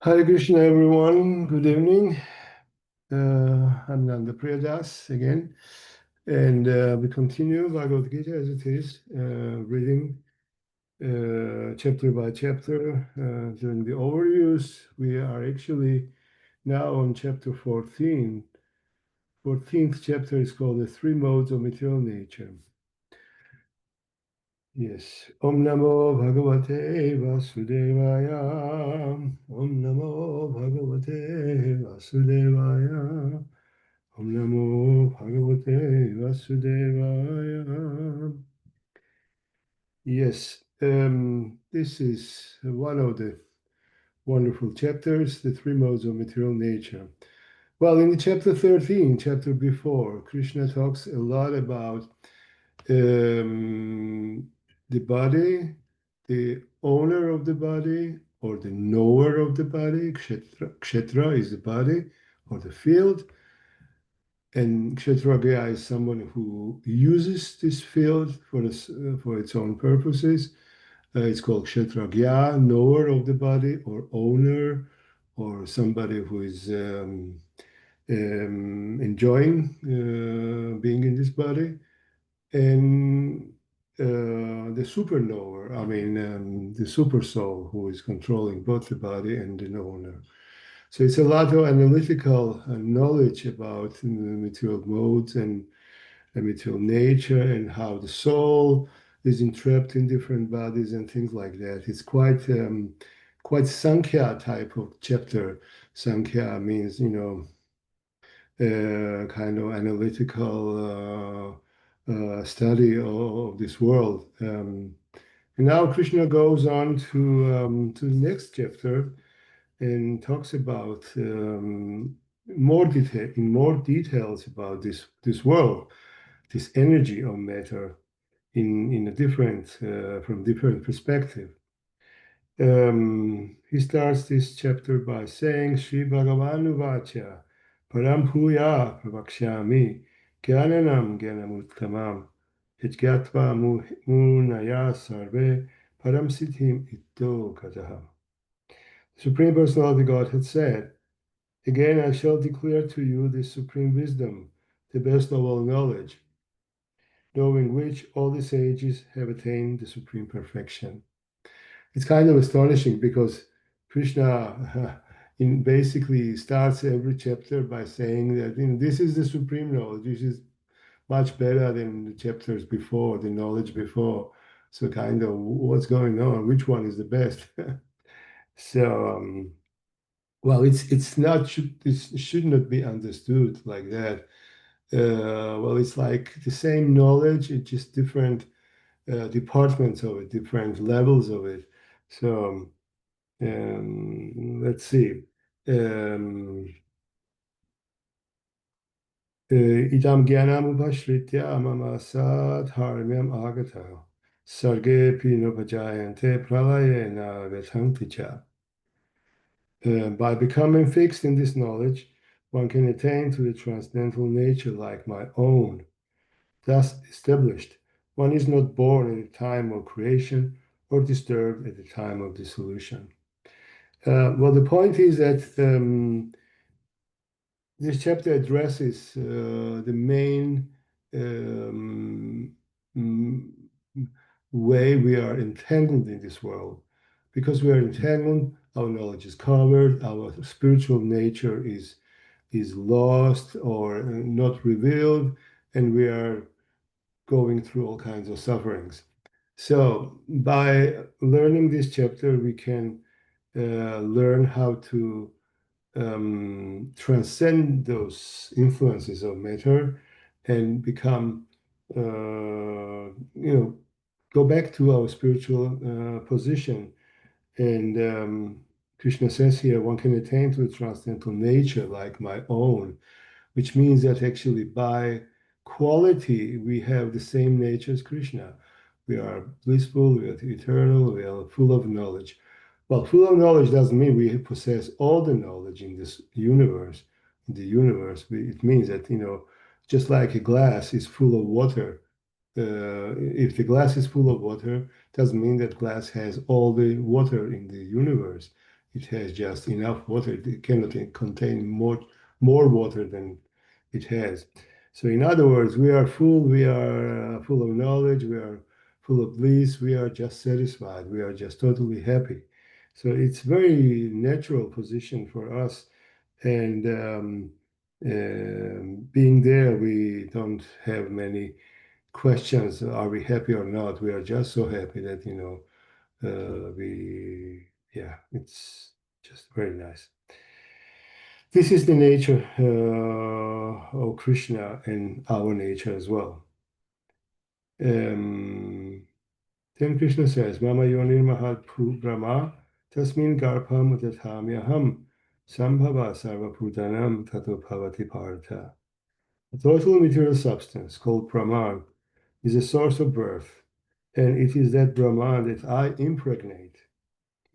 Hare Krishna, everyone. Good evening. I'm Nanda Priyadas again, and we continue Bhagavad Gita as it is, reading chapter by chapter. During the overviews, we are actually now on chapter 14. 14th chapter is called The Three Modes of Material Nature. Yes. Om Namo Bhagavate Vasudevaya. Om Namo Bhagavate Vasudevaya. Om Namo Bhagavate Vasudevaya. Yes, this is one of the wonderful chapters, the three modes of material nature. Well, in the chapter 13, chapter before, Krishna talks a lot about the body, the owner of the body, or the knower of the body. Kshetra is the body or the field. And Kshetragya is someone who uses this field for its own purposes. It's called Kshetragya, knower of the body, or owner, or somebody who is enjoying being in this body. And the superknower, the super soul who is controlling both the body and the owner. So it's a lot of analytical knowledge about material modes and material nature and how the soul is entrapped in different bodies and things like that. It's quite Sankhya type of chapter. Sankhya means, kind of analytical study of this world. And now Krishna goes on to the next chapter and talks about more details about this world, this energy of matter in a different from different perspective. He starts this chapter by saying, Sri Bhagavan Vacha, Param Bhuya Pravakshyami, Gyananam Gyanamuttamam, Yajgatva Munaya Sarve, Param Siddhim Itto Gajaha. The Supreme Personality of Godhead said, Again I shall declare to you this supreme wisdom, the best of all knowledge, knowing which all the sages have attained the supreme perfection. It's kind of astonishing because Krishna basically starts every chapter by saying that this is the supreme knowledge. This is much better than the chapters before, the knowledge before. So kind of what's going on? Which one is the best? So well, it's not it should not be understood like that. Well, it's like the same knowledge, it's just different departments of it, different levels of it. So let's see. Idam gyanam upashritya mamasa dharmyam agata sarge pinopajayante pralayena vetanti cha. By becoming fixed in this knowledge, one can attain to the transcendental nature like my own. Thus established, one is not born at the time of creation or disturbed at the time of dissolution. Well, the point is that this chapter addresses the main way we are entangled in this world. Because we are entangled, our knowledge is covered, our spiritual nature is lost or not revealed, and we are going through all kinds of sufferings. So by learning this chapter, we can learn how to transcend those influences of matter and become, go back to our spiritual position. And Krishna says here, one can attain to the transcendental nature like my own, which means that actually by quality we have the same nature as Krishna. We are blissful, we are eternal, we are full of knowledge. Well, full of knowledge doesn't mean we possess all the knowledge in this universe. In the universe, it means that, just like a glass is full of water, if the glass is full of water, doesn't mean that glass has all the water in the universe. It has just enough water. It cannot contain more water than it has. So in other words, we are full. We are full of knowledge. We are full of bliss. We are just satisfied. We are just totally happy. So it's very natural position for us. And being there, we don't have many questions. Are we happy or not? We are just so happy that, yeah, it's just very nice. This is the nature of Krishna and our nature as well. Um, then Krishna says, Mama Yonir Mahad Brahma Tasmin Garpham Tathamyaham Sambhava Sarvabhutanam Tato Bhavati Partha. A total material substance called Brahman is a source of birth, and it is that Brahman that I impregnate,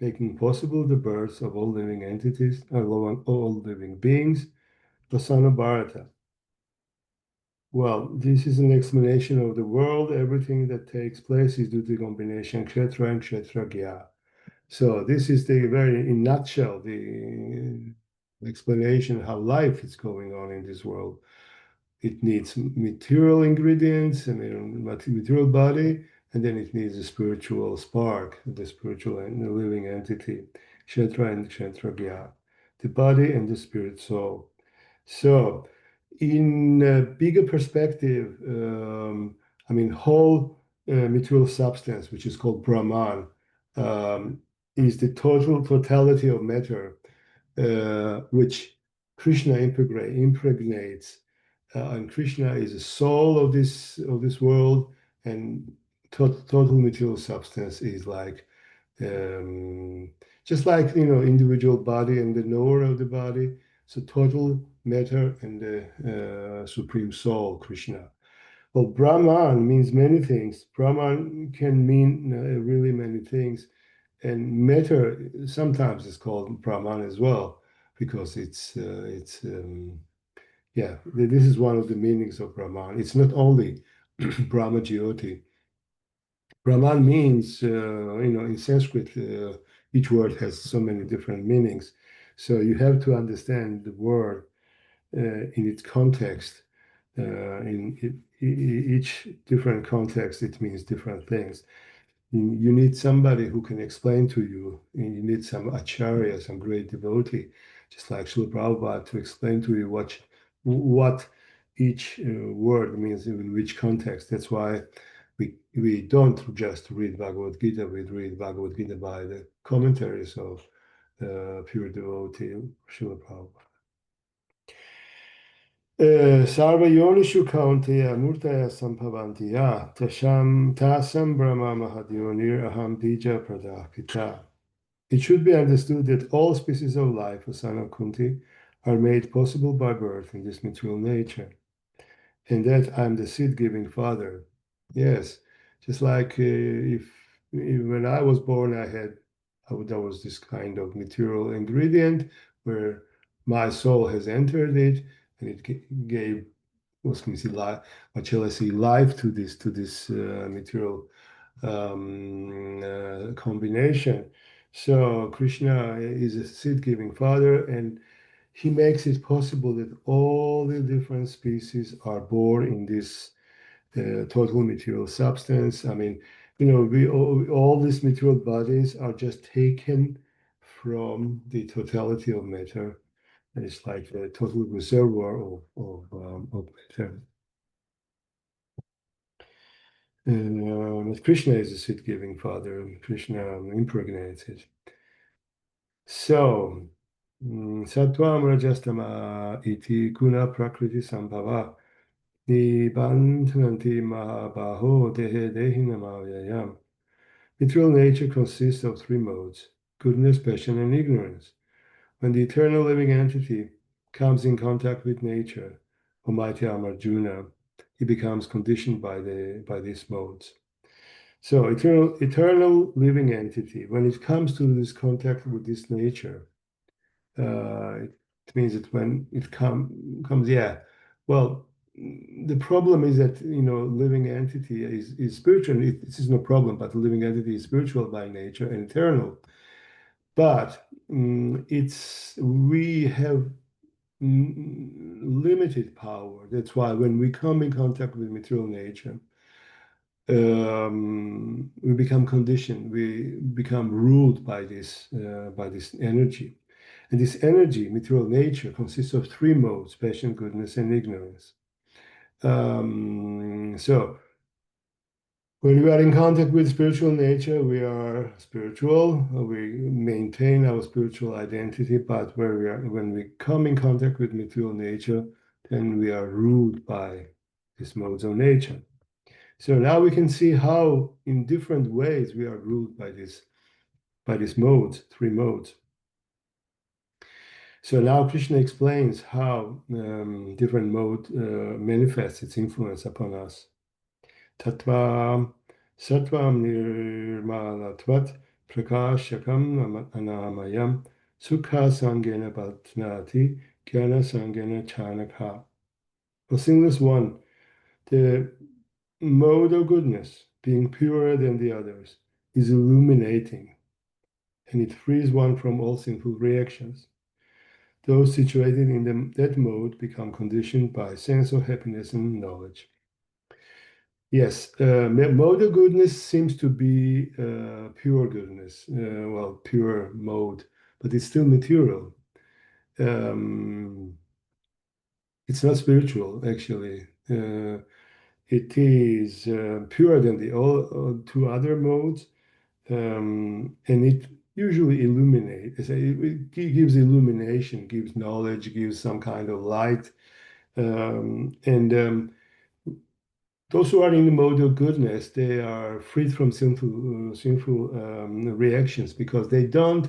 making possible the birth of all living entities, all living beings, the son of Bharata. Well, this is an explanation of the world. Everything that takes place is due to the combination Kshetra and Kshetragya. So this is the very, in nutshell, the explanation how life is going on in this world. It needs material ingredients and material body, and then it needs a spiritual spark, the spiritual and the living entity, Kshetra and Kshetragya, the body and the spirit soul. So, in a bigger perspective, I mean, whole material substance, which is called Brahman, um, is the totality of matter, which Krishna impregnates, and Krishna is the soul of this world, and total material substance is like um, just like individual body and the knower of the body. So total matter and the supreme soul, Krishna. Well, Brahman means many things. Brahman can mean really many things, and matter sometimes is called Brahman as well because it's yeah. This is one of the meanings of Brahman. It's not only Brahma Jyoti. Brahman means, in Sanskrit, each word has so many different meanings. So you have to understand the word in its context. Each different context, it means different things. You need somebody who can explain to you, and you need some acharya, some great devotee, just like Srila Prabhupada, to explain to you what each word means in which context. That's why we don't just read Bhagavad Gita, we read Bhagavad Gita by the commentaries of pure devotee Srila Prabhupada. Sarvayonishu kaunteya murtaya samphavantiya tasam brahma mahadionir aham bija pradapita. It should be understood that all species of life, O son of Kunti, are made possible by birth in this material nature, and that I'm the seed-giving father. Yes, just like if when I was born, there was this kind of material ingredient where my soul has entered it, and it gave what can we see life? What shall I say? Life to this material combination. So Krishna is a seed-giving father, and he makes it possible that all the different species are born in this total material substance. I mean, we all these material bodies are just taken from the totality of matter. And it's like a total reservoir of matter. And Krishna is a seed-giving father, and Krishna impregnates it. So, Sattvam Rajastama iti guna prakriti sambhava nibandhanti mahabaho dehe dehinamavyayam. Material nature consists of three modes: goodness, passion, and ignorance. When the eternal living entity comes in contact with nature, Almighty Arjuna, he becomes conditioned by these modes. So eternal living entity, when it comes to this contact with this nature, it means that when it comes, yeah. Well, the problem is that living entity is spiritual. This is no problem, but the living entity is spiritual by nature and eternal. but it's we have limited power. That's why when we come in contact with material nature, we become conditioned. We become ruled by this energy. And this energy, material nature, consists of three modes: passion, goodness, and ignorance. So when we are in contact with spiritual nature, we are spiritual. We maintain our spiritual identity. But when we come in contact with material nature, then we are ruled by these modes of nature. So now we can see how, in different ways, we are ruled by these modes, three modes. So now Krishna explains how different mode manifests its influence upon us. Tattvam Sattvam Nirmalatvat Prakashakam Anamayam Sukha Sangena Bhatnati Jnana Sangena Chanakha. For sinless one, the mode of goodness, being purer than the others, is illuminating, and it frees one from all sinful reactions. Those situated in that mode become conditioned by sense of happiness and knowledge. Yes, mode of goodness seems to be pure goodness, well, pure mode, but it's still material. Um, it's not spiritual, actually. It is purer than the all two other modes, and it usually illuminates. It gives illumination, gives knowledge, gives some kind of light, and those who are in the mode of goodness, they are freed from sinful reactions because they don't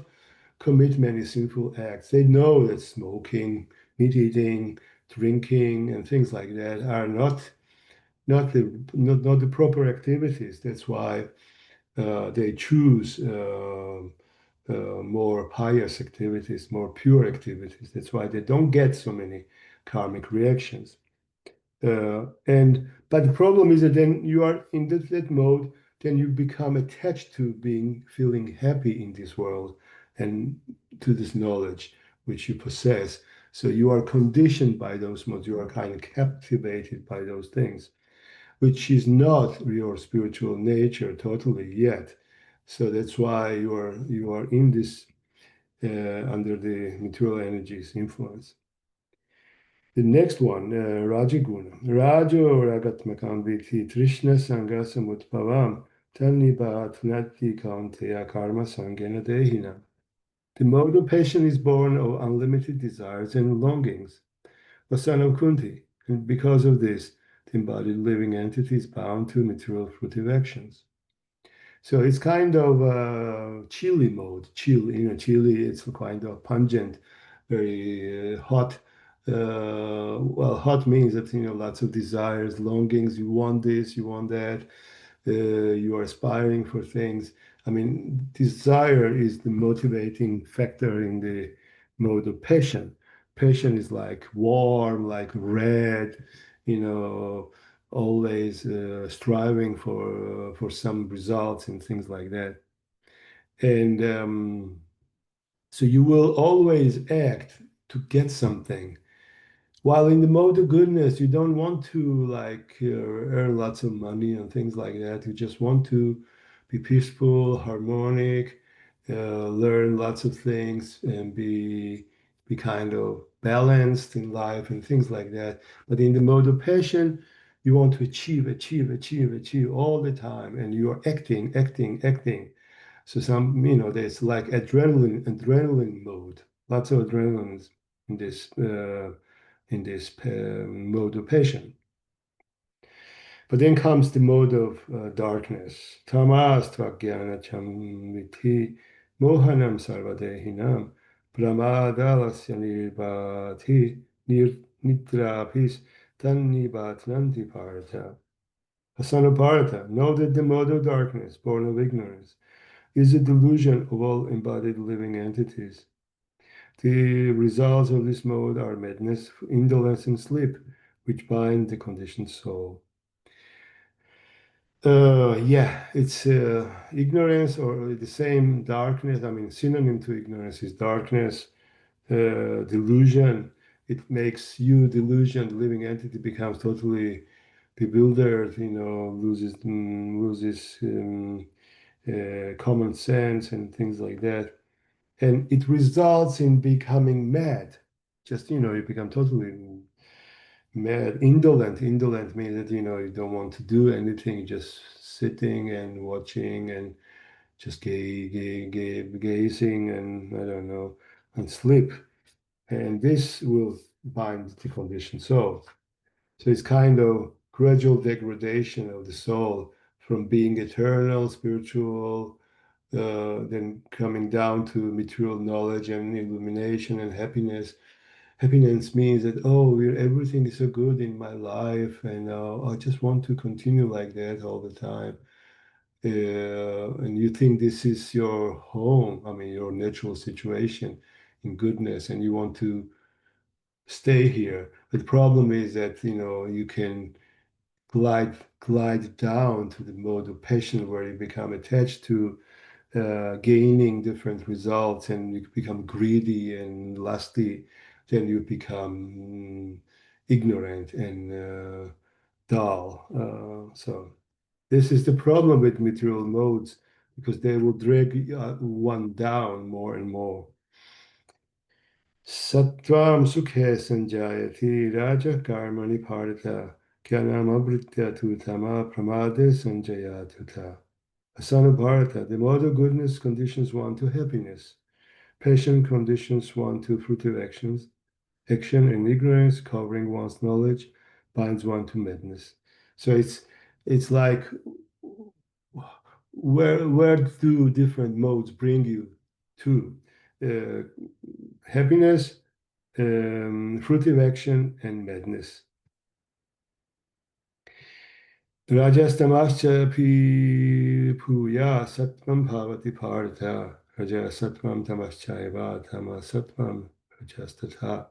commit many sinful acts. They know that smoking, meat eating, drinking, and things like that are not the proper activities. That's why they choose more pious activities, more pure activities. That's why they don't get so many karmic reactions. But the problem is that then you are in that mode, then you become attached to feeling happy in this world and to this knowledge which you possess. So you are conditioned by those modes. You are kind of captivated by those things, which is not your spiritual nature totally yet. So that's why you are in this under the material energies influence. The next one, Rajaguna. Rajo Ragatmakam Viti Trishna Sangha Samutpavam Tannibat Nati Kaunteya Karma Sangena Dehina. The mode of passion is born of unlimited desires and longings, a son of Kunti, and because of this, the embodied living entity is bound to material fruitive actions. So it's kind of chili mode. Chili, it's kind of pungent, very hot. Well, hot means that, lots of desires, longings. You want this, you want that. You are aspiring for things. I mean, desire is the motivating factor in the mode of passion. Passion is like warm, like red, you know, always striving for some results and things like that. And so you will always act to get something. While in the mode of goodness, you don't want to like earn lots of money and things like that. You just want to be peaceful, harmonic, learn lots of things, and be kind of balanced in life and things like that. But in the mode of passion, you want to achieve all the time, and you are acting. So there's like adrenaline mode, lots of adrenaline in this mode of passion. But then comes the mode of darkness. Tamas tvagyana chamviti mohanam sarvadehinam pramadalasya nirbati nidrapis tannibatnanti parata. A son of Bharata, know that the mode of darkness, born of ignorance, is a delusion of all embodied living entities. The results of this mode are madness, indolence, and sleep, which bind the conditioned soul. Yeah, it's ignorance or the same darkness. I mean, synonym to ignorance is darkness, delusion. It makes you delusion, the living entity becomes totally bewildered, loses common sense and things like that. And it results in becoming mad. Just, you become totally mad, indolent. Indolent means that, you don't want to do anything, just sitting and watching and just gazing and I don't know, and sleep. And this will bind the conditioned soul. So it's kind of gradual degradation of the soul from being eternal, spiritual, then coming down to material knowledge and illumination and happiness. Happiness means that, oh, everything is so good in my life, and I just want to continue like that all the time. And you think this is your home, I mean, your natural situation in goodness, and you want to stay here. But the problem is that, you can glide down to the mode of passion where you become attached to gaining different results and you become greedy and lusty, then you become ignorant and dull. So this is the problem with material modes because they will drag one down more and more. Sattvam sukhe sanjayati raja karmani partha kyanamabritya tu tama pramade sanjayatuta. Asana Bharata, the mode of goodness conditions one to happiness. Passion conditions one to fruitive actions. Action and ignorance, covering one's knowledge, binds one to madness. So it's like where do different modes bring you to? Uh, Happiness, fruitive action, and madness. Rajastamascha pi puya sattvam bhavati partha. Raja sattvam tamaschaiva tama sattvam rajastatha.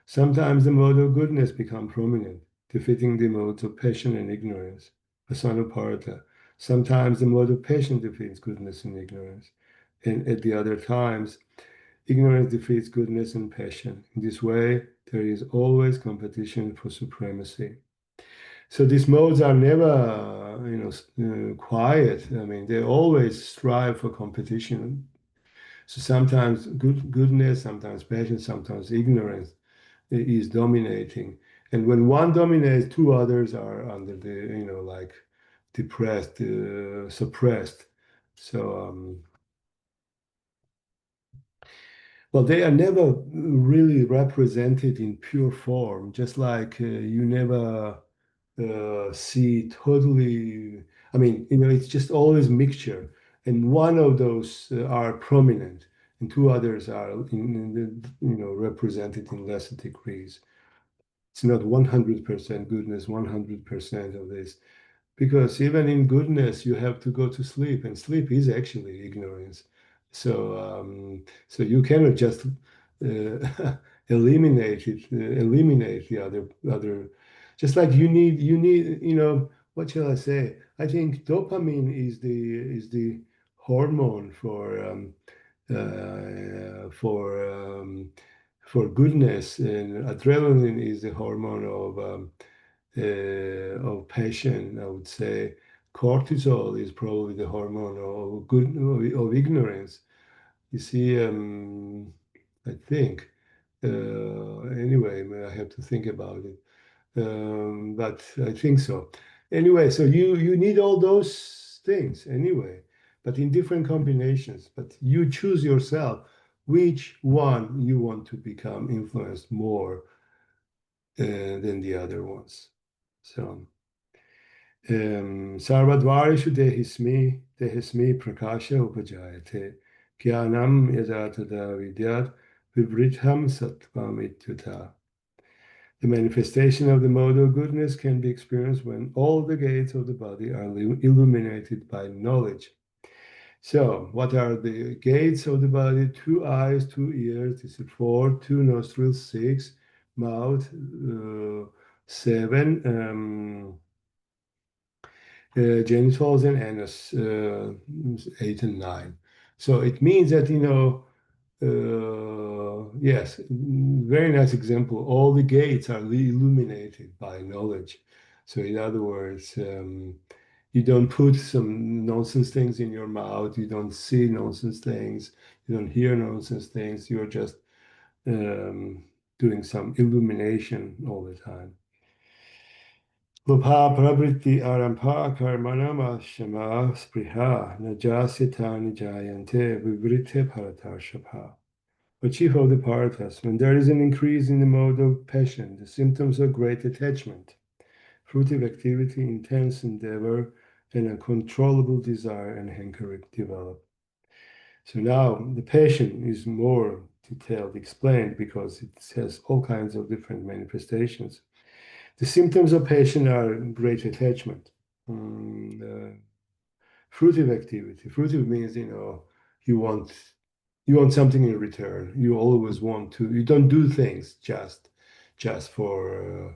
Sometimes the mode of goodness become prominent, defeating the modes of passion and ignorance. Asanuparta. Sometimes the mode of passion defeats goodness and ignorance. And at the other times, ignorance defeats goodness and passion. In this way, there is always competition for supremacy. So these modes are never, quiet. I mean, they always strive for competition. So sometimes goodness, sometimes passion, sometimes ignorance is dominating. And when one dominates, two others are under the, like depressed, suppressed. So, well, they are never really represented in pure form, just like you never see totally, I mean, it's just always mixture. And one of those are prominent, and two others are, represented in lesser degrees. It's not 100% goodness, 100% of this. Because even in goodness, you have to go to sleep, and sleep is actually ignorance. So you cannot just eliminate it, eliminate the other. Just like you need, what shall I say? I think dopamine is the hormone for goodness, and adrenaline is the hormone of passion, I would say. Cortisol is probably the hormone of ignorance. You see, I think. Anyway, I have to think about it, but I think so. Anyway, so you need all those things anyway, but in different combinations. But you choose yourself which one you want to become influenced more than the other ones. So. Sarvadvarishu dehismi prakasha upajayate jnanam yada tada vidyat vivritham sattvam ityuta. The manifestation of the mode of goodness can be experienced when all the gates of the body are illuminated by knowledge. So, what are the gates of the body? Two eyes, two ears, this is four, two nostrils, six, mouth, seven, genitals and anus, 8 and 9. So it means that, yes, very nice example. All the gates are illuminated by knowledge. So in other words, you don't put some nonsense things in your mouth. You don't see nonsense things. You don't hear nonsense things. You're just um, doing some illumination all the time. Lobha pravriti arambha karmanam ashama spriha najasitani jayante vivrite paratarshapha. But chief of the Paratas, when there is an increase in the mode of passion, the symptoms of great attachment, fruitive activity, intense endeavor, and uncontrollable desire and hankering develop. So now the passion is more detailed, explained, because it has all kinds of different manifestations. The symptoms of passion are great attachment, fruitive activity. Fruitive means, you want you want something in return. You always want to. You don't do things just for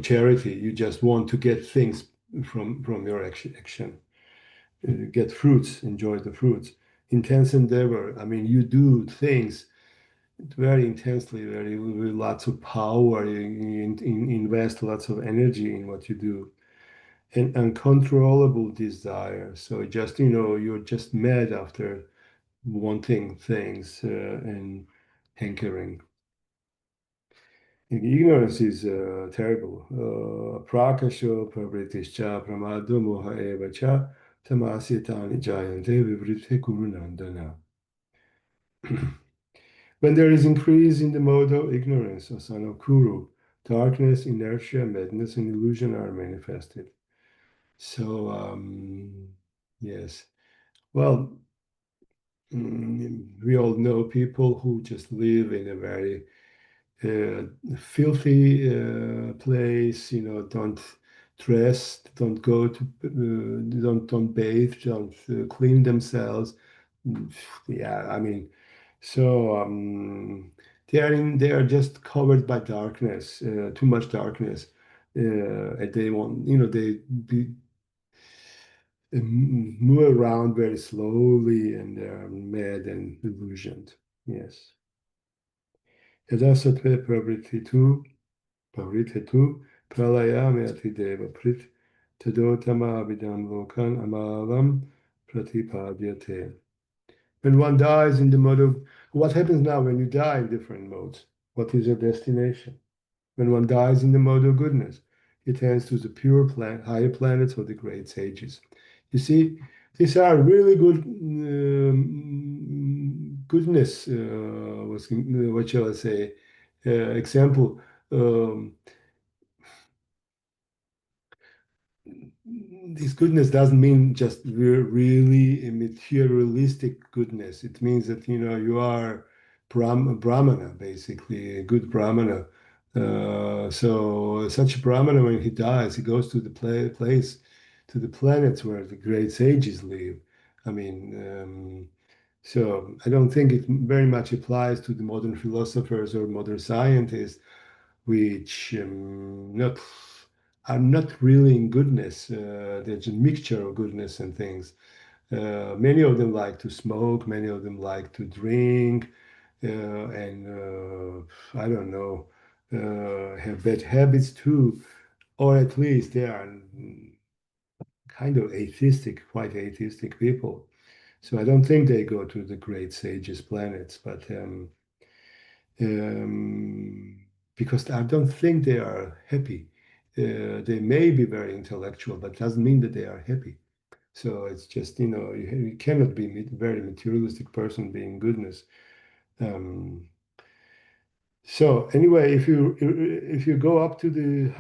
charity. You just want to get things from your action. Get fruits. Enjoy the fruits. Intense endeavor. I mean, you do things very intensely, very with lots of power. You invest lots of energy in what you do. And uncontrollable desire. So just, you're just mad after wanting things and hankering. Ignorance is terrible. Prakasho pravritischa pramado moha eva cha tamasitani jayante vivrite kurunandana. When there is increase in the mode of ignorance, asana kuru, darkness, inertia, madness, and illusion are manifested. So, yes. Well, we all know people who just live in a very filthy place, don't dress, don't go to, don't bathe, don't clean themselves. Yeah, I mean, so they are just covered by darkness, too much darkness, and they want, they move around very slowly and they're mad and illusioned. Yes. Yada sattve pravrithetu pralayame atideva prit tadotama vidam lokan amalam pratipadyate. When one dies in the mode of, what happens now when you die in different modes? What is your destination? When one dies in the mode of goodness, he tends to the pure higher planets or the great sages. You see, these are really good goodness. What shall I say? Example. Um, this goodness doesn't mean just really a materialistic goodness. It means that you are brahmana, basically a good brahmana. So such a brahmana, when he dies, he goes to the place, to the planets where the great sages live. I mean, so I don't think it very much applies to the modern philosophers or modern scientists, which not are not really in goodness. There's a mixture of goodness and things. Many of them like to smoke. Many of them like to drink, and I don't know, have bad habits too, or at least they are kind of atheistic, quite atheistic people. So I don't think they go to the great sages' planets, but um, because I don't think they are happy. They may be very intellectual, but doesn't mean that they are happy. So it's just, you cannot be a very materialistic person being goodness. Um, so anyway, if you go up to the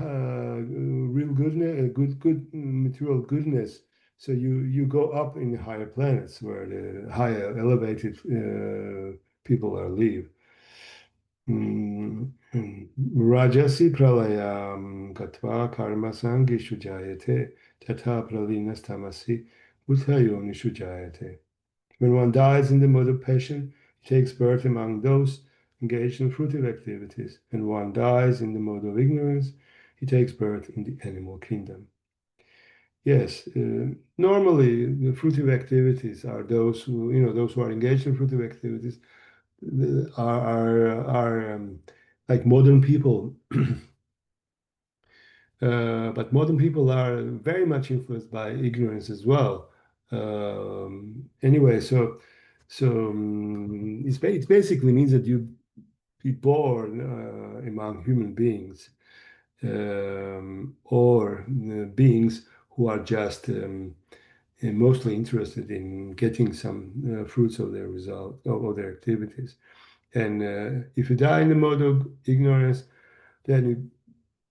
real goodness, good material goodness, so you go up in higher planets where the higher elevated people are live. Rajasi pralayam gatva karma sangishu jayate tata pralinas tamasi uthayonishu jayate. When one dies in the mode of passion, he takes birth among those engaged in fruitive activities, and one dies in the mode of ignorance, he takes birth in the animal kingdom. Yes, normally the fruitive activities are those who, those who are engaged in fruitive activities are like modern people. But modern people are very much influenced by ignorance as well. Anyway, it basically means that you be born among human beings, or beings who are just mostly interested in getting some fruits of their result of their activities. And if you die in the mode of ignorance, then you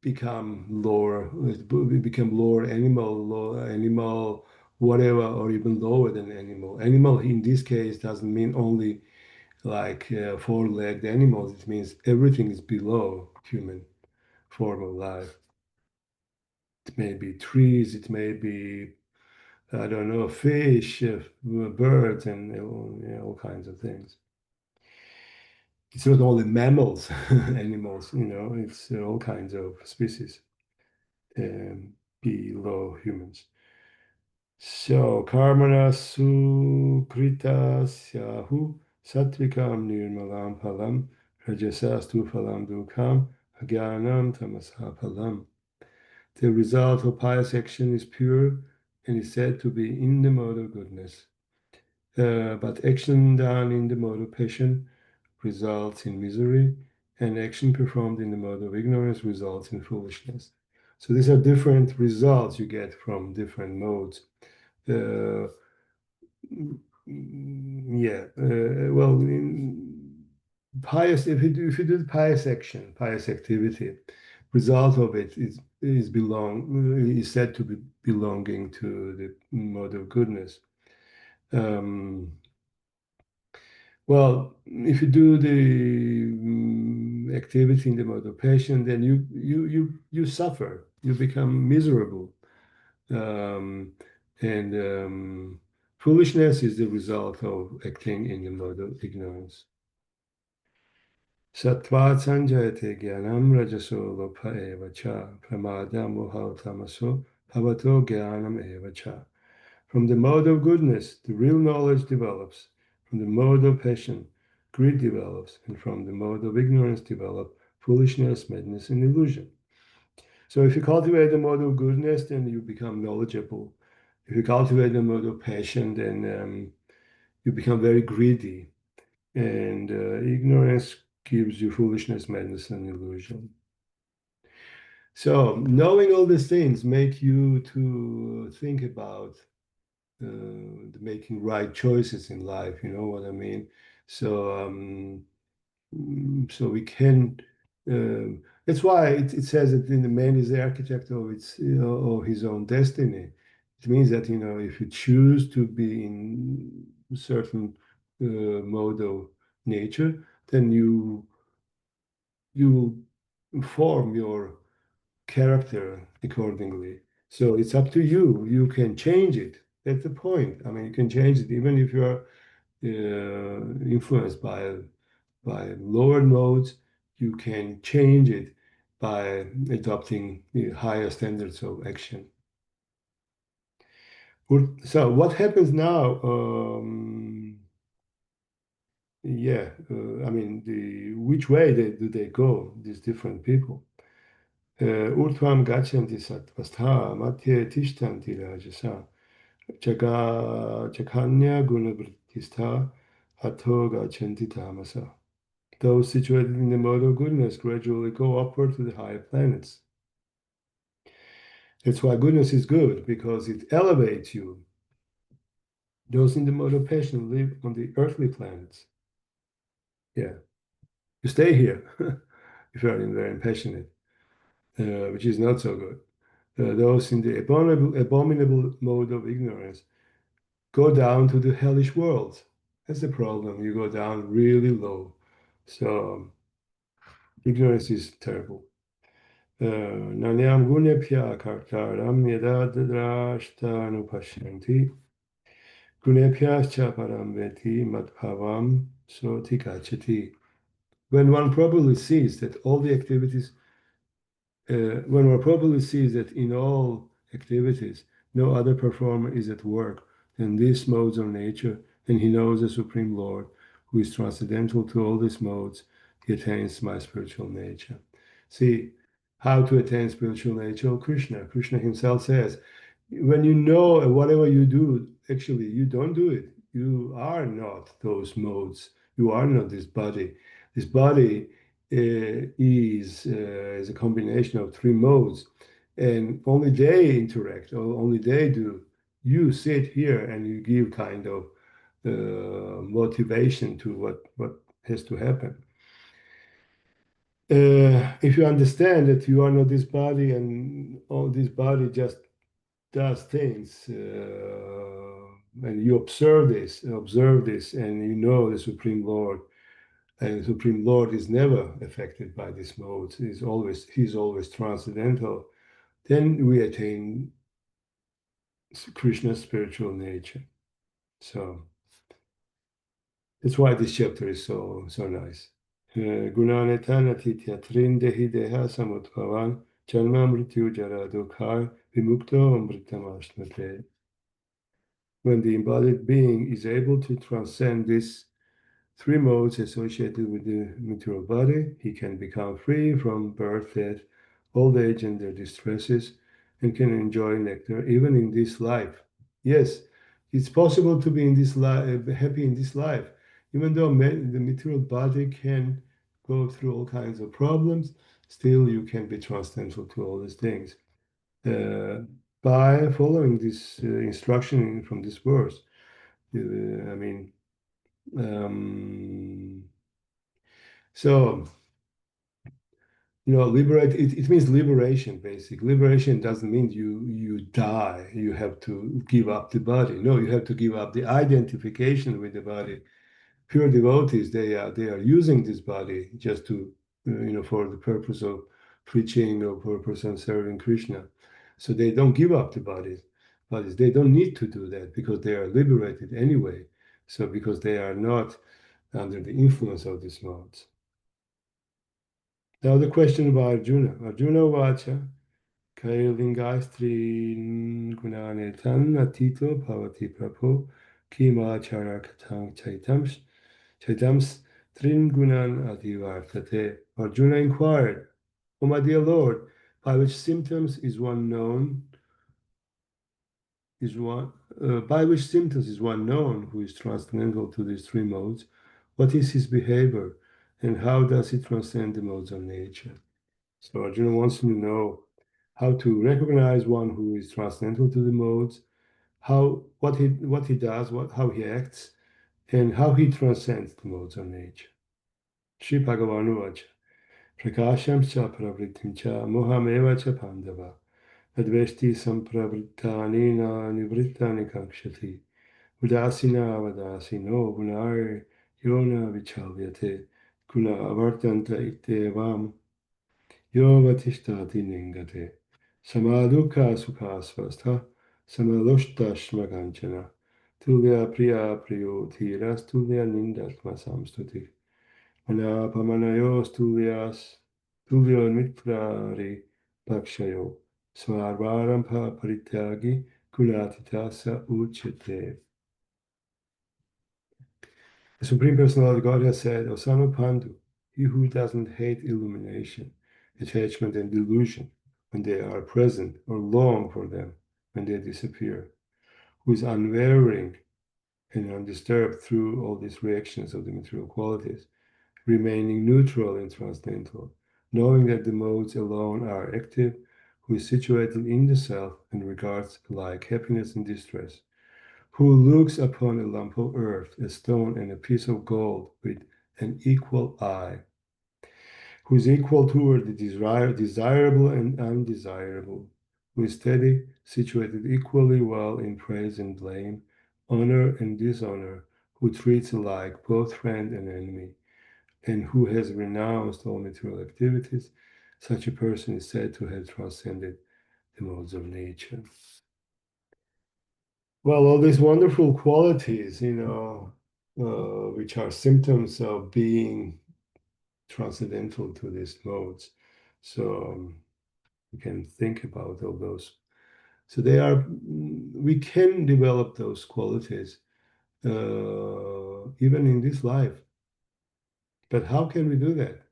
become lower, we become lower animal, lower animal, whatever, or even lower than animal. Animal in this case doesn't mean only like four-legged animals. It means everything is below human form of life. It may be trees, it may be, I don't know, fish, birds, and all kinds of things. It's not only mammals, animals, it's all kinds of species um, below humans. So, karmana sukrita syahu satvikam nirmalam phalam rajasastu phalam dukam agyanam tamasa phalam. The result of pious action is pure and is said to be in the mode of goodness. But action done in the mode of passion results in misery, and action performed in the mode of ignorance results in foolishness. So these are different results you get from different modes. Uh, yeah, well, pious. If you do the pious action, pious activity, result of it is said to be belonging to the mode of goodness. Um, Well, if you do the activity in the mode of passion, then you suffer. You become miserable, um, and foolishness is the result of acting in the mode of ignorance. Sattva sanjayate jnanam rajaso lopha eva cha pramada moha tamaso bhavato jnanam eva cha. From the mode of goodness, the real knowledge develops. From the mode of passion, greed develops. And from the mode of ignorance develop foolishness, madness, and illusion. So if you cultivate the mode of goodness, then you become knowledgeable. If you cultivate the mode of passion, then you become very greedy. And ignorance gives you foolishness, madness, and illusion. So knowing all these things make you to think about making right choices in life. You know what I mean? So, so we can. That's why it says that in the man is the architect of of his own destiny. It means that if you choose to be in a certain mode of nature, then you will form your character accordingly. So it's up to you. You can change it. That's the point. I mean, you can change it even if you are influenced by lower modes. You can change it by adopting higher standards of action. So what happens now? Yeah, I mean, which way do they go? These different people. Urdhvam gachanti sattvastha madhye tishtanti rajasa Chakanya gunavrittistha atho gachanti tamasa. Those situated in the mode of goodness gradually go upward to the higher planets. That's why goodness is good, because it elevates you. Those in the mode of passion live on the earthly planets. Yeah, you stay here if you are very passionate, which is not so good. Those in the abominable mode of ignorance go down to the hellish world. That's the problem. You go down really low. So ignorance is terrible. Nanyam gunepya kartaram yada drashtanupashyanti gunepyascha param veti madbhavam sotikachati. When one properly sees that all the activities, when one properly sees that in all activities, no other performer is at work than these modes of nature, and he knows the Supreme Lord, who is transcendental to all these modes. He attains my spiritual nature. See, how to attain spiritual nature? Krishna. Krishna himself says, when you know whatever you do, actually you don't do it. You are not those modes. You are not this body. This body is a combination of three modes, and only they interact, or only they do. You sit here and you give kind of motivation to what has to happen. If you understand that you are not this body and all this body just does things, and you observe this, and you know the Supreme Lord, and the Supreme Lord is never affected by these modes. He's always transcendental. Then we attain Krishna's spiritual nature. So that's why this chapter is so nice. Gunanetana titya trindehi deha samutpavan janma mrityu jara dukkha vimukto amritamashmate. When the embodied being is able to transcend these three modes associated with the material body, he can become free from birth, death, old age, and their distresses, and can enjoy nectar even in this life. Yes, it's possible to be in this life, happy in this life, even though the material body can go through all kinds of problems. Still, you can be transcendental to all these things uh, by following this instruction from this verse. I mean, um, so liberate. It means liberation. Basic liberation doesn't mean you die. You have to give up the body. No, you have to give up the identification with the body. Pure devotees, they are using this body just to for the purpose of preaching or purpose of serving Krishna. So they don't give up the bodies. They don't need to do that because they are liberated anyway. So because they are not under the influence of these modes. Now the question about Arjuna. Arjuna Vacha Kailingastri Gunanetan Atito Bhavati Prabhu Kimachara Katang Chaitams Tringunan Adivartate. Arjuna inquired, O my dear Lord, by which symptoms is one known who is transcendental to these three modes? What is his behavior, and how does he transcend the modes of nature? So Arjuna wants to know how to recognize one who is transcendental to the modes, what he does, how he acts, and how he transcends the modes of nature. Sri Bhagavanu Vacha Prakasham cha pravrittim cha mohameva cha pandava advesti sampravrittani na nivrittani kakshati udasina vadasino gunar yona vichalyate guna avartanta itevam yovatishthati ningate samadukha sukha svastha samaloshtasmaganchana tulya priya priyo dhiras tulya nindatma samstuti Anapamanayos tulyo mitrari pakshayo svarvarampa parityagi kunatitasa uchete. The Supreme Personality of God has said, Osama Pandu, he who doesn't hate illumination, attachment, and delusion when they are present or long for them when they disappear, who is unwavering and undisturbed through all these reactions of the material qualities, remaining neutral and transcendental, knowing that the modes alone are active, who is situated in the self and regards alike happiness and distress, who looks upon a lump of earth, a stone, and a piece of gold with an equal eye, who is equal toward the desirable and undesirable, who is steady, situated equally well in praise and blame, honor and dishonor, who treats alike both friend and enemy, and who has renounced all material activities, such a person is said to have transcended the modes of nature. Well, all these wonderful qualities, which are symptoms of being transcendental to these modes. So you can think about all those So they are, we can develop those qualities even in this life. But how can we do that?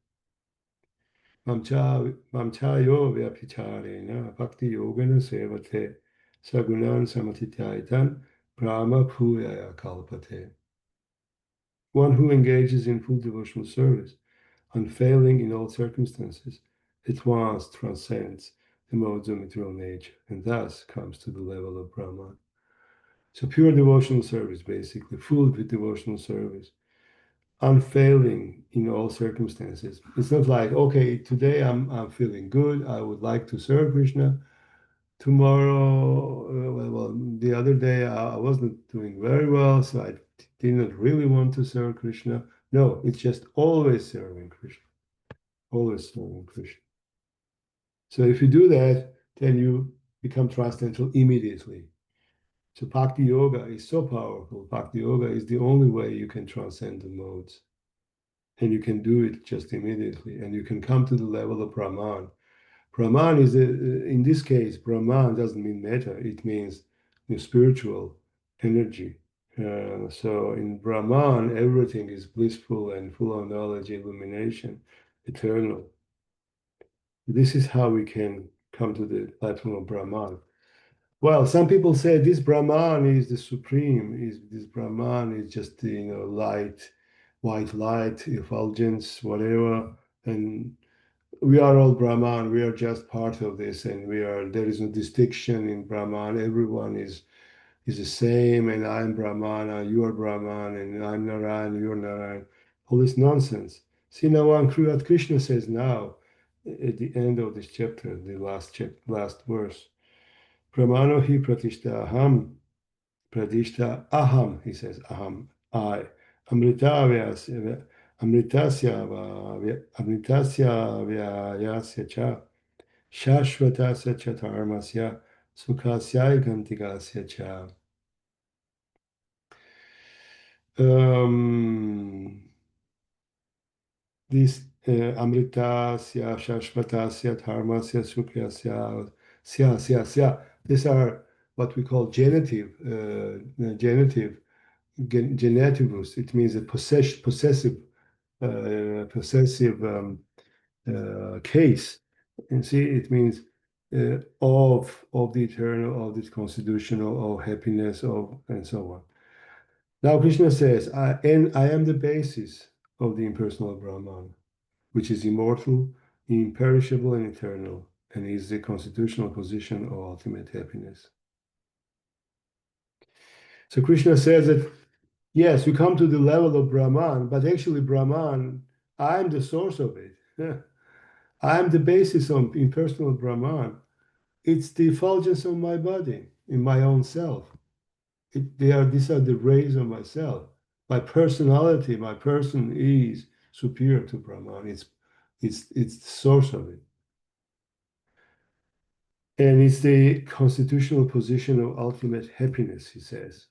Mamchayo vyapicharena bhakti yogana sevate sagunan samatitaitan brahma phuyaya kalpate. One who engages in full devotional service, unfailing in all circumstances, at once transcends the modes of material nature and thus comes to the level of Brahman. So pure devotional service, basically, full devotional service, unfailing in all circumstances. It's not like, okay, today I'm feeling good. I would like to serve Krishna. Tomorrow, the other day I wasn't doing very well, so I did not really want to serve Krishna. No, it's just always serving Krishna, always serving Krishna. So if you do that, then you become transcendental immediately. So Bhakti Yoga is so powerful. Bhakti Yoga is the only way you can transcend the modes. And you can do it just immediately. And you can come to the level of Brahman. Brahman is, in this case, Brahman doesn't mean matter. It means spiritual energy. So in Brahman, everything is blissful and full of knowledge, illumination, eternal. This is how we can come to the platform of Brahman. Well, some people say this Brahman is the supreme. Is this Brahman is just the light, white light, effulgence, whatever, and we are all Brahman. We are just part of this, and we are. There is no distinction in Brahman. Everyone is the same, and I'm Brahman, you are Brahman, and I'm Narayan, you're Narayan. All this nonsense. See now, what Krishna says now at the end of this chapter, the last verse. Pramano hi pratishta aham, pratishta aham, he says, aham, I. Amritavyasya, amritasya vyayasya cha, shashvatasya cha dharmasya, sukhasya gantigasya cha. This amritasya, shashvatasya, dharmasya, sukhasya, sya. These are what we call genitive, genetivus. It means a possessive case. And see, it means of the eternal, of the constitutional, of happiness, of and so on. Now Krishna says, and I am the basis of the impersonal Brahman, which is immortal, imperishable, and eternal, and is the constitutional position of ultimate happiness. So Krishna says that yes, you come to the level of Brahman, but actually Brahman, I'm the source of it. I'm the basis of impersonal Brahman. It's the effulgence of my body, in my own self. These are the rays of myself. My personality, my person is superior to Brahman. It's the source of it. And it's the constitutional position of ultimate happiness, he says.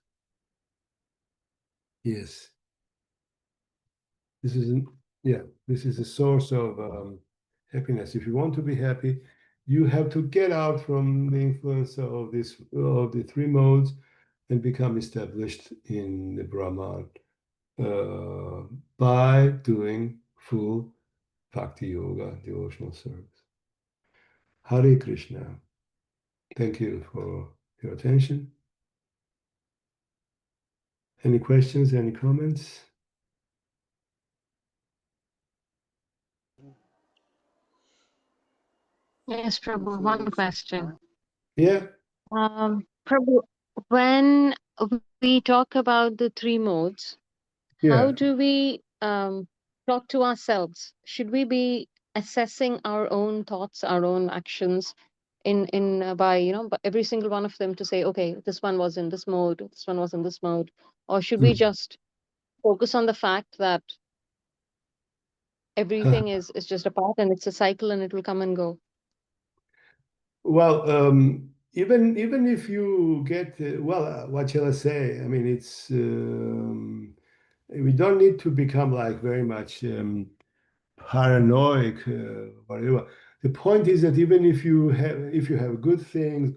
Yes. This is this is a source of happiness. If you want to be happy, you have to get out from the influence of the three modes and become established in the Brahman by doing full bhakti yoga, devotional service. Hare Krishna. Thank you for your attention. Any questions? Any comments? Yes, Prabhu, one question. Yeah. Prabhu, when we talk about the three modes, how Yeah. do we talk to ourselves? Should we be assessing our own thoughts, our own actions by every single one of them to say, okay, this one was in this mode, this one was in this mode, or should we just focus on the fact that everything is just a part and it's a cycle and it will come and go? Well, even if you get what shall I say? I mean, it's we don't need to become like very much paranoid, whatever. The point is that even if you have good things,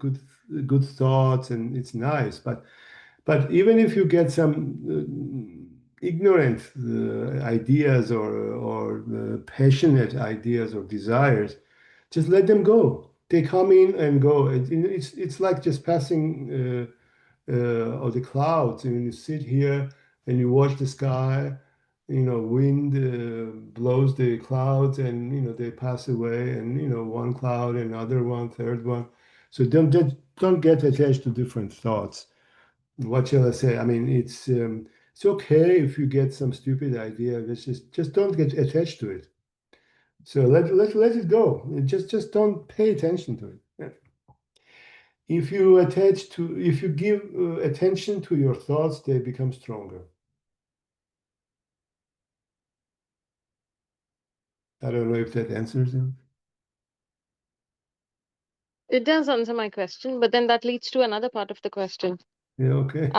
good thoughts, and it's nice. But even if you get some ignorant ideas or passionate ideas or desires, just let them go. They come in and go. It's like just passing of the clouds. And you sit here and you watch the sky. Wind blows the clouds, and they pass away. And one cloud, another one, third one. So don't get attached to different thoughts. What shall I say? I mean, it's okay if you get some stupid idea. Let's just don't get attached to it. So let it go. Just don't pay attention to it. Yeah. If you give attention to your thoughts, they become stronger. I don't know if that answers it. It does answer my question, but then that leads to another part of the question. Yeah, okay.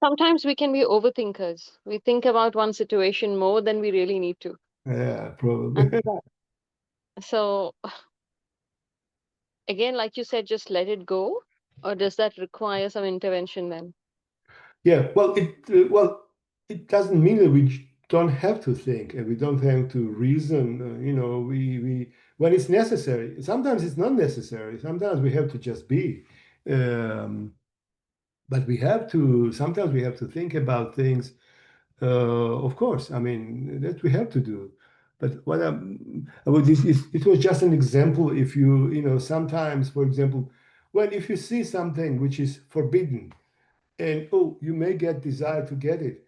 Sometimes we can be overthinkers. We think about one situation more than we really need to. Yeah, probably. And so, again, like you said, just let it go, or does that require some intervention then? Yeah, well, it doesn't mean that we don't have to think and we don't have to reason. We when it's necessary. Sometimes it's not necessary. Sometimes we have to just be. Um, but we have to. Sometimes we have to think about things. Of course, I mean that we have to do. But it was just an example. If sometimes, for example, well, if you see something which is forbidden, and oh, you may get desire to get it.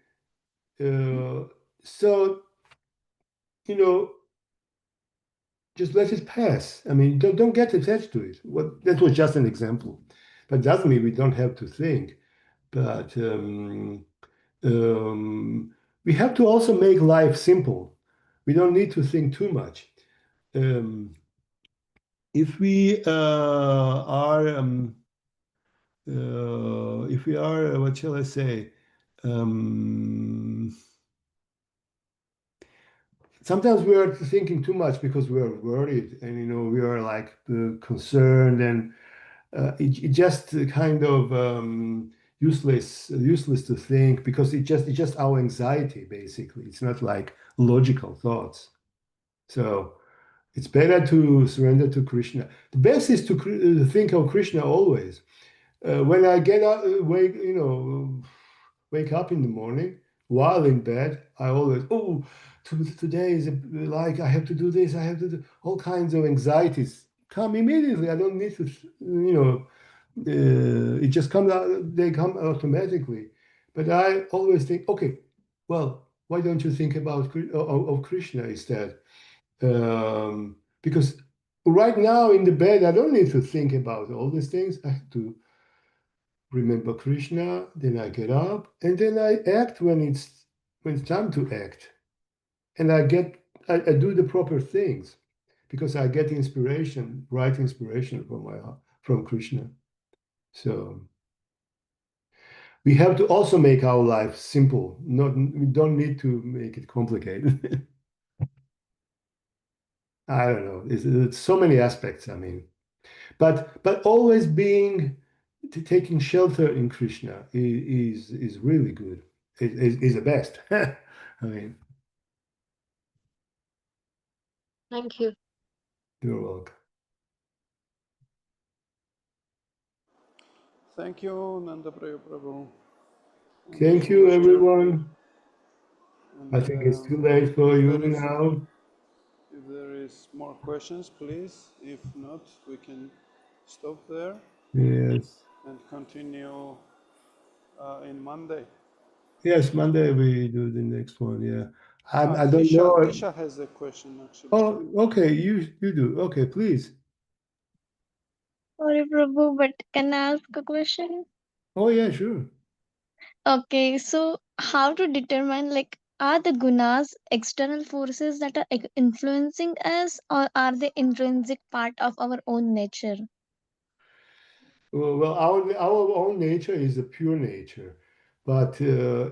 So you know, just let it pass. I mean, don't get attached to it. That was just an example, but doesn't mean we don't have to think. But um, we have to also make life simple. We don't need to think too much. If we are, what shall I say? Um, Sometimes we are thinking too much because we are worried, and we are like concerned, and it just kind of useless to think, because it's just our anxiety basically. It's not like logical thoughts. So it's better to surrender to Krishna. The best is to think of Krishna always. When I get up, wake up in the morning, while in bed, I always, today is like I have to do this, I have to do all kinds of anxieties come immediately. I don't need to, it just comes out, they come automatically. But I always think, okay, well, why don't you think about of Krishna instead? Because right now in the bed, I don't need to think about all these things. I have to remember Krishna, then I get up, and then I act when it's time to act. And I do the proper things because I get inspiration, right inspiration from Krishna. So we have to also make our life simple. Not We don't need to make it complicated. I don't know. It's so many aspects. I mean, but always taking shelter in Krishna is really good. Is the best. I mean, Thank you. you're welcome. Thank you, Nanda Prabhu. And Thank you, Master. everyone. I And think it's too late for you now. if there is more questions, please. If not, we can stop there Yes. and continue in Monday. Yes, Monday we do the next one. Yeah. I don't Tisha, know. Tisha has a question actually. Oh, okay. You do. Okay, please. Sorry, Prabhu, but can I ask a question? Oh, yeah, sure. Okay, so how to determine, like, are the gunas external forces that are influencing us, or are they intrinsic part of our own nature? Well, our own nature is a pure nature, but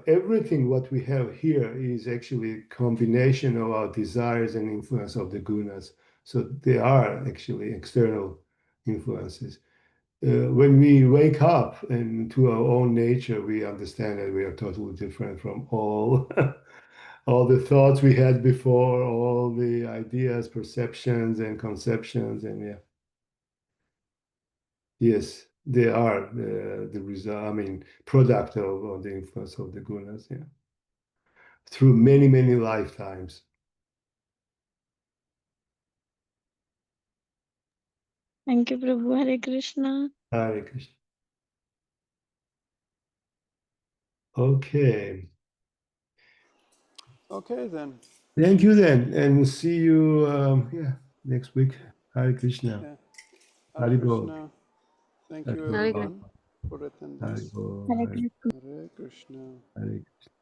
everything what we have here is actually a combination of our desires and influence of the gunas. So they are actually external influences. when we wake up into our own nature, we understand that we are totally different from all all the thoughts we had before, all the ideas, perceptions, and conceptions, and yeah, yes, they are the result. I mean, product of the influence of the gunas. Yeah, through many lifetimes. Thank you, Prabhu. Hare Krishna. Hare Krishna. Okay. Okay then. Thank you then, and see you yeah next week. Hare Krishna. Yeah. Hare Haribol. Krishna. Thank you Haribol. Hare Krishna. everyone for attendance. Haribol. Hare Krishna. Hare Krishna. Hare Krishna.